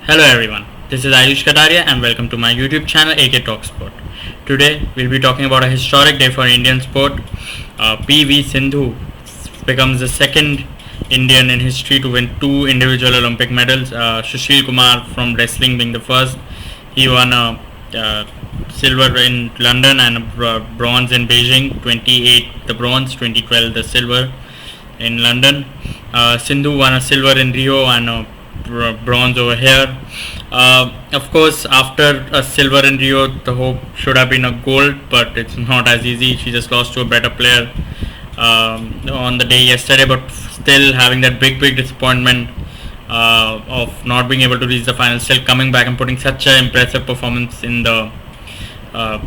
Hello everyone, this is Ayush Kataria and welcome to my YouTube channel AK Talk Sport. Today we'll be talking about a historic day for Indian sport. PV Sindhu becomes the second Indian in history to win two individual Olympic medals. Sushil Kumar from wrestling being the first. He won a silver in London and a bronze in Beijing. 28 the bronze, 2012 the silver in London. Sindhu won a silver in Rio and a bronze over here. Of course, after a silver in Rio, the hope should have been a gold, but it's not as easy. She just lost to a better player on the day yesterday, but still having that big disappointment of not being able to reach the final, still coming back and putting such an impressive performance in the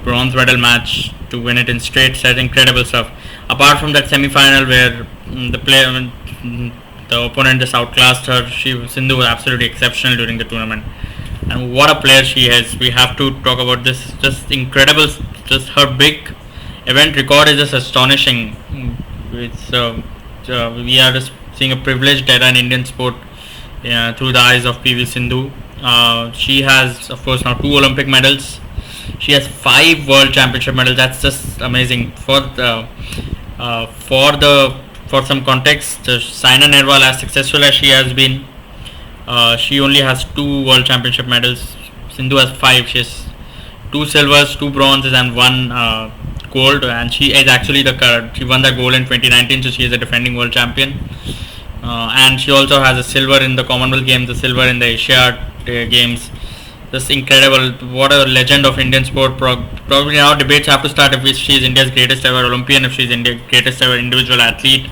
bronze medal match to win it in straight set. Incredible stuff. Apart from that semi-final where the opponent just outclassed her, Sindhu was absolutely exceptional during the tournament. And what a player she is. We have to talk about this. Just incredible. Just her big event record is just astonishing. We are just seeing a privileged era in Indian sport through the eyes of PV Sindhu. She has, of course, now two Olympic medals. She has 5 World Championship medals. That's just amazing. For some context, Saina Nehwal, as successful as she has been, she only has 2 World Championship medals. Sindhu has 5. She has 2 silvers, 2 bronzes, and 1 gold. And she is actually she won that gold in 2019, so she is a defending world champion. And she also has a silver in the Commonwealth Games, a silver in the Asiad Games. Just incredible. What a legend of Indian sport. Probably now debates have to start if she is India's greatest ever Olympian, if she is India's greatest ever individual athlete.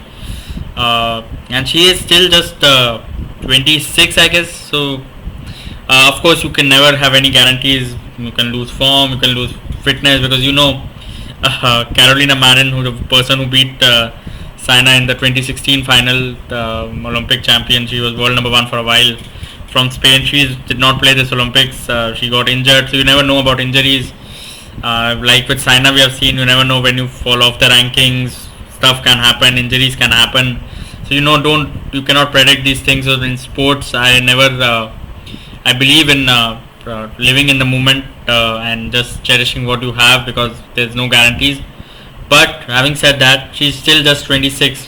And she is still just 26, I guess. So, of course, you can never have any guarantees. You can lose form, you can lose fitness, because Carolina Marin, who the person who beat Saina in the 2016 final, the Olympic champion, she was world number 1 for a while. From Spain, she did not play this Olympics. She got injured, so you never know about injuries. Like with Saina, we have seen you never know when you fall off the rankings. Stuff can happen, injuries can happen. So you cannot predict these things. So in sports, I believe in living in the moment and just cherishing what you have, because there's no guarantees. But having said that, she's still just 26.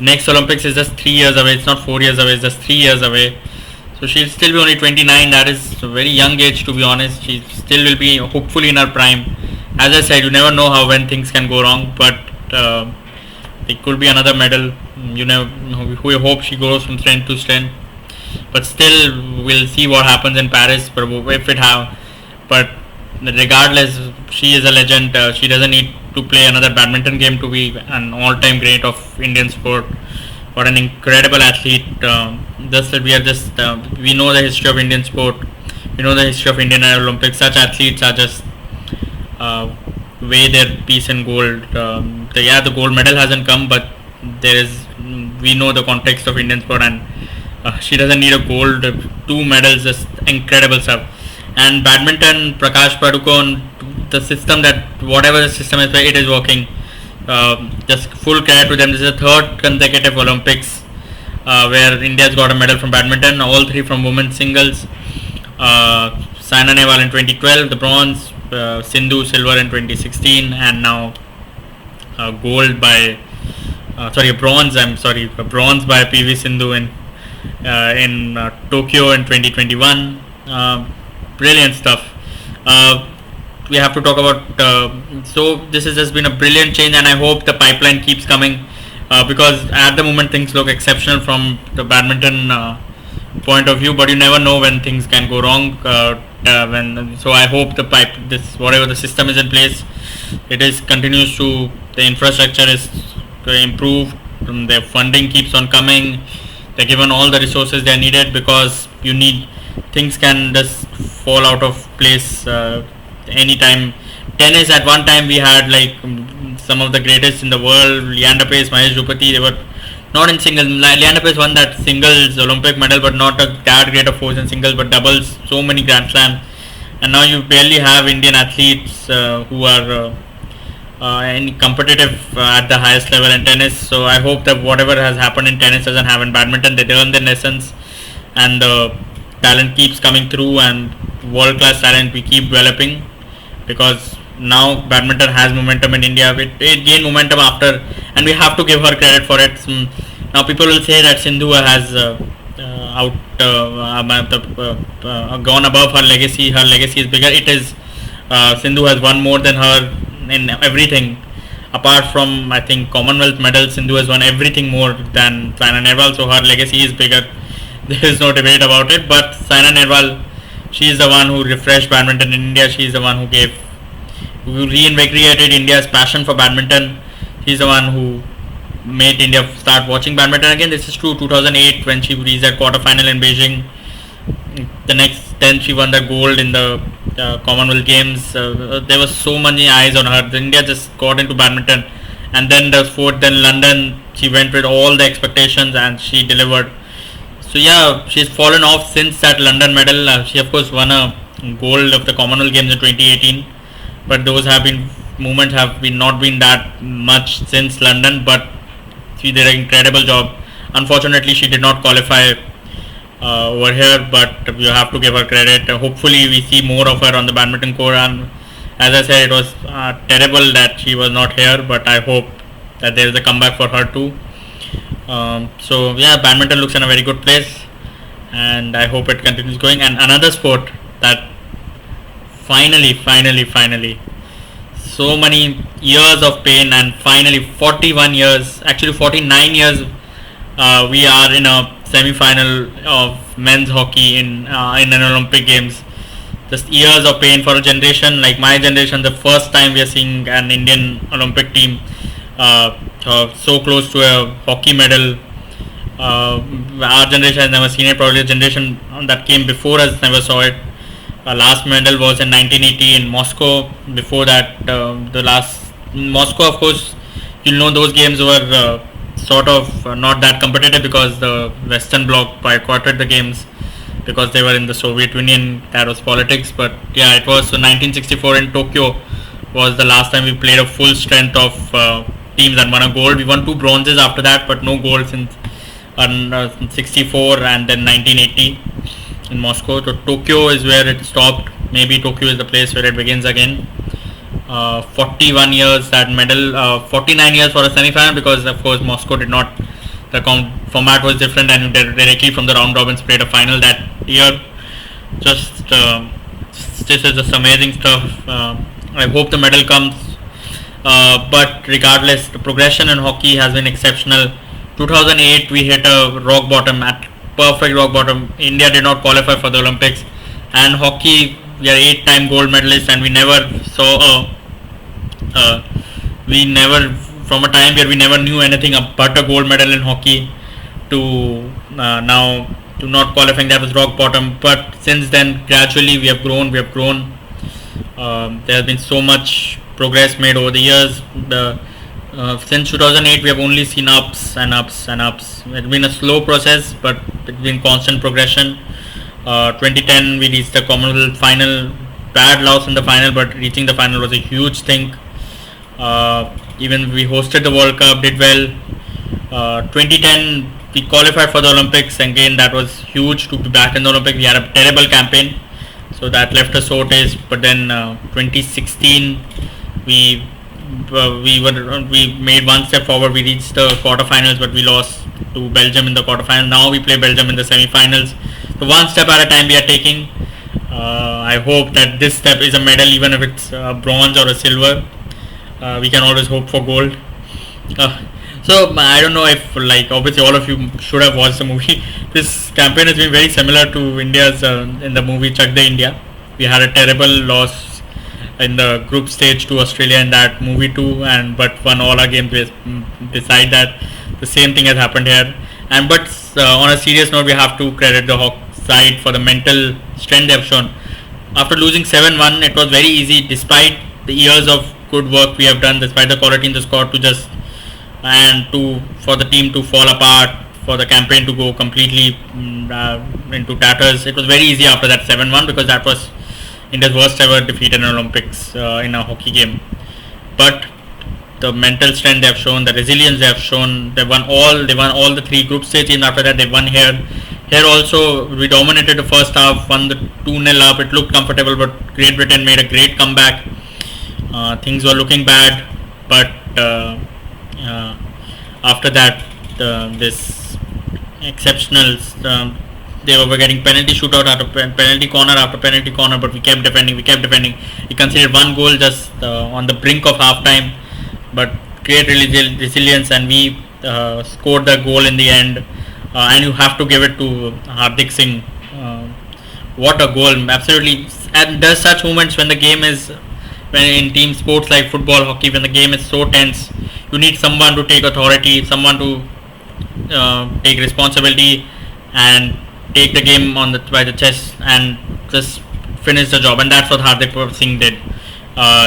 Next Olympics is just 3 years away. It's not 4 years away. It's just 3 years away. So she'll still be only 29. That is a very young age, to be honest. She still will be hopefully in her prime. As I said, you never know when things can go wrong, but it could be another medal. You never know. We hope she goes from strength to strength. But still, we'll see what happens in Paris. But regardless, she is a legend. She doesn't need to play another badminton game to be an all-time great of Indian sport. What an incredible athlete. We know the history of Indian sport. We know the history of Indian Olympics. Such athletes are just weigh their piece in gold. The gold medal hasn't come, but we know the context of Indian sport, and she doesn't need a gold. 2 medals, just incredible stuff. And badminton, Prakash Padukone, the system whatever the system is, it is working. Just full credit to them. This is the 3rd consecutive Olympics where India's got a medal from badminton, all 3 from women's singles. Saina Nehwal in 2012, the bronze, Sindhu silver in 2016, and now a bronze by PV Sindhu in Tokyo in 2021. Brilliant stuff. We have to talk about so this has just been a brilliant change, and I hope the pipeline keeps coming, because at the moment things look exceptional from the badminton point of view, but you never know when things can go wrong. So I hope whatever the system is in place, the infrastructure is improved, the funding keeps on coming, they're given all the resources they are needed, because things can just fall out of place anytime. Tennis, at one time we had some of the greatest in the world, Leander Paes, Mahesh Bhupathi. They were not in singles. Leander Paes won that singles Olympic medal, but not that great a force in singles, but doubles, so many Grand Slams. And now you barely have Indian athletes who are competitive at the highest level in tennis. So I hope that whatever has happened in tennis doesn't happen in badminton. They learn their lessons, and talent keeps coming through and world class talent we keep developing, because now badminton has momentum in India. It gained momentum after, and we have to give her credit for it. Now people will say that Sindhu has gone above her legacy. Her legacy is bigger. It is. Sindhu has won more than her in everything. Apart from, I think, Commonwealth medals, Sindhu has won everything more than Saina Nehwal. So her legacy is bigger. There is no debate about it. But Saina Nehwal, she is the one who refreshed badminton in India. She is the one who reinvigorated India's passion for badminton. She is the one who made India start watching badminton again. This is true. 2008, when she reached that quarter-final in Beijing. The next, then she won the gold in the Commonwealth Games. There was so many eyes on her. India just got into badminton, and then the fourth, then London, she went with all the expectations and she delivered. So yeah, she's fallen off since that London medal. She of course won a gold of the Commonwealth Games in 2018, but those have been movements have been not been that much since London. But she did an incredible job. Unfortunately, she did not qualify over here, but you have to give her credit. Hopefully, we see more of her on the badminton court. And as I said, it was terrible that she was not here, but I hope that there is a comeback for her too. So yeah, badminton looks in a very good place, and I hope it continues going. And another sport that finally, so many years of pain, and finally 41 years, actually 49 years, we are in a semi-final of men's hockey in an Olympic Games. Just years of pain for a generation like my generation. The first time we are seeing an Indian Olympic team so close to a hockey medal. Our generation has never seen it. Probably the generation that came before us never saw it. Last medal was in 1980 in Moscow. Before that, the last Moscow, of course, you'll know those games were sort of not that competitive because the Western Bloc boycotted the games because they were in the Soviet Union. That was politics. But yeah, it was 1964 in Tokyo was the last time we played a full strength of teams that won a gold. We won 2 bronzes after that, but no gold since 64 and then 1980 in Moscow. So Tokyo is where it stopped. Maybe Tokyo is the place where it begins again. 41 years that medal, 49 years for a semi-final, because of course Moscow did not, the format was different and directly from the round robins played a final that year. Just this is just amazing stuff. I hope the medal comes, but regardless, the progression in hockey has been exceptional. 2008 we hit a rock bottom, at perfect rock bottom. India did not qualify for the Olympics, and hockey, we are 8-time gold medalists, and we never saw from a time where we never knew anything but a gold medal in hockey to now to not qualifying. That was rock bottom. But since then, gradually we have grown. There has been so much progress made over the years. Since 2008 we have only seen ups and ups and ups. It's been a slow process, but it's been constant progression. 2010 we reached the Commonwealth final. Bad loss in the final, but reaching the final was a huge thing. Even we hosted the World Cup, did well. 2010 we qualified for the Olympics. Again, that was huge to be back in the Olympics. We had a terrible campaign, so that left a sore taste. But then 2016 we made one step forward. We reached the quarterfinals, but we lost to Belgium in the quarterfinals. Now we play Belgium in the semi-finals. So one step at a time we are taking. I hope that this step is a medal, even if it's a bronze or a silver. We can always hope for gold. So I don't know if, like, obviously all of you should have watched the movie. This campaign has been very similar to India's in the movie Chak De India. We had a terrible loss in the group stage to Australia in that movie too, and but won all our games. Beside that, the same thing has happened here. And but on a serious note, we have to credit the Hawk side for the mental strength they have shown. After losing 7-1, it was very easy, despite the years of good work we have done, despite the quality in the squad, to just for the team to fall apart, for the campaign to go completely into tatters. It was very easy after that 7-1 because that was India's worst ever defeat in Olympics in a hockey game. But the mental strength they have shown, the resilience they have shown, they won all the 3 group stage teams. After that, they won here. Here also we dominated the first half, won the 2-0 up. It looked comfortable, but Great Britain made a great comeback. Things were looking bad, but uh, after that, this exceptional. They were getting penalty shootout after penalty corner after penalty corner, but we kept defending. We kept defending. We conceded one goal just on the brink of half time, but great resilience, and we scored the goal in the end. And you have to give it to Hardik Singh. What a goal! Absolutely, and there's such moments when the game is, when in team sports like football, hockey, when the game is so tense, you need someone to take authority, someone to take responsibility, and take the game on the by the chest and just finish the job. And that's what Hardik Singh did.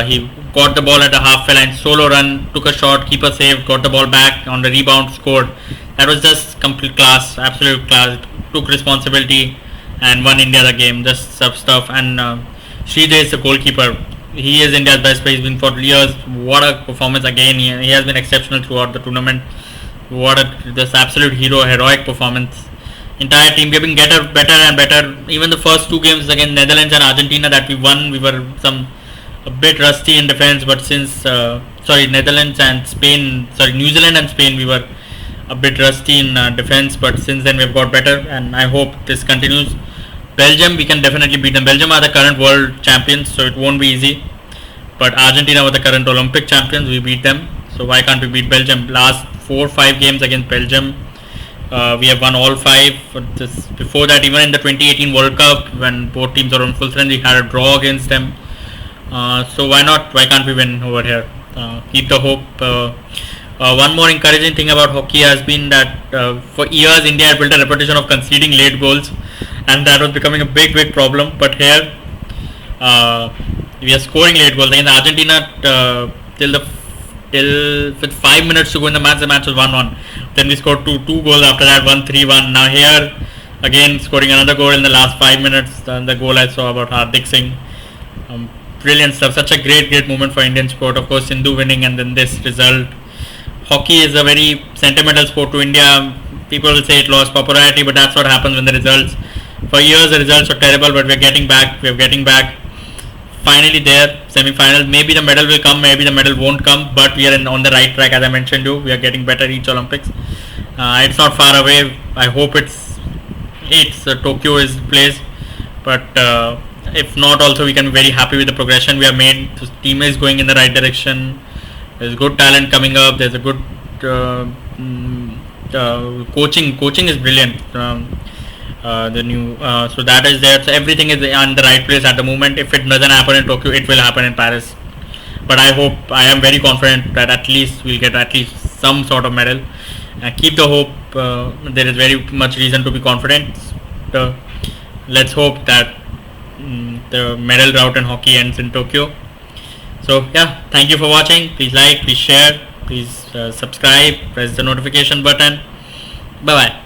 He got the ball at the half line, solo run, took a shot, keeper saved, got the ball back on the rebound, scored. That was just complete class, absolute class. Took responsibility and won India the game. Just stuff. And Sridhar is the goalkeeper. He is India's best player. He's been for years. What a performance again! He has been exceptional throughout the tournament. What a this absolute heroic performance. Entire team getting better and better. Even the first two games against Netherlands and Argentina that we won, we were a bit rusty in defense. But since Netherlands and Spain, New Zealand and Spain, we were a bit rusty in defense. But since then we've got better, and I hope this continues. Belgium, we can definitely beat them. Belgium are the current world champions, so it won't be easy. But Argentina were the current Olympic champions. We beat them, so why can't we beat Belgium? Last 4-5 games against Belgium, we have won all 5. Before that, even in the 2018 World Cup, when both teams were on full strength, we had a draw against them. So why not? Why can't we win over here? Keep the hope. One more encouraging thing about hockey has been that for years India had built a reputation of conceding late goals, and that was becoming a big problem. But here we are scoring late goals. Against Argentina, till with 5 minutes to go in the match was 1-1. Then we scored two goals after that, 1-3-1. Now here again scoring another goal in the last 5 minutes. The goal I saw about Hardik Singh. Brilliant stuff. Such a great moment for Indian sport. Of course, Sindhu winning and then this result. Hockey is a very sentimental sport to India. People will say it lost popularity, but that's what happens when the results. For years the results were terrible, but we're getting back. We're getting back. Finally there, semi-final. Maybe the medal will come, maybe the medal won't come, but we are on the right track. As I mentioned you, we are getting better each Olympics. It's not far away. I hope it's Tokyo is the place, but if not, also we can be very happy with the progression we have made. The team is going in the right direction. There's good talent coming up. There's a good coaching. Coaching is brilliant. The new so that is there. So everything is on the right place at the moment. If it doesn't happen in Tokyo, it will happen in Paris. But I am very confident that at least we'll get at least some sort of medal. Keep the hope. There is very much reason to be confident. Let's hope that the medal drought in hockey ends in Tokyo. So yeah, thank you for watching. Please like, please share, please subscribe, press the notification button. Bye bye.